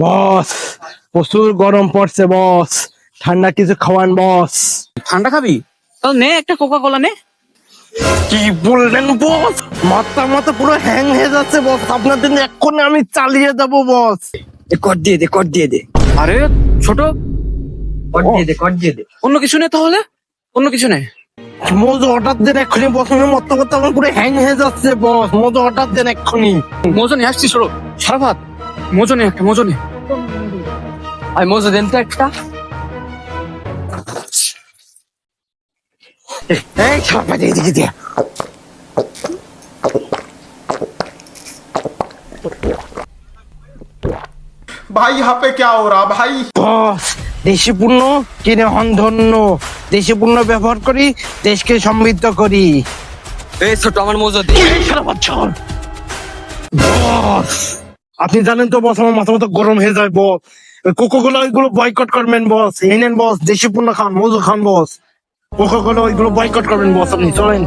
বস, প্রচুর গরম পড়ছে বস, ঠান্ডা কিছু খাওয়ান বস। ঠান্ডা খাবি? তাহলে নে একটা কোকা কোলা নে। কি বললেন বস? মাথা মাথা পুরো হ্যাং হয়ে যাচ্ছে বস, আপনাদের এক্ষুনি আমি চালিয়ে দেবো বস। কর দিয়ে দে, কর দিয়ে দে, আরে ছোট, কর দিয়ে দে, কর দিয়ে দে। অন্য কিছু নে তাহলে, অন্য কিছু নে। মজু হঠাৎ দেন এক্ষুনি বস, আমার মাথা মাথা আমার পুরো হ্যাং হয়ে যাচ্ছে বস, মজু হঠাৎ দেন এক্ষুনি। মজো নিয়ে আসছি ছোট, সারাফাত মজো নে, একটা মজো নে। আর মজা দেন তো একটা। এই সবাই এদিকে দিয়ে। भाई यहाँ पे क्या हो रहा भाई। বস, দেশি পণ্য কিনে হন ধন্য, দেশি পণ্য ব্যবহার করি, দেশকে সমৃদ্ধ করি। এই ছোট আমার মজা দে। এই শালা বাচ্চা! বস, আপনি জানেন তো বস, আমার মাথা মাথা গরম হয়ে যায় বস। কোকো কোলা ওইগুলো বয়কট করবেন বস, এই নেন বস, দেশি পণ্য খান, মজু খান বস। কোকো কোলা ওইগুলো বয়কট করবেন বস, আপনি চলেন।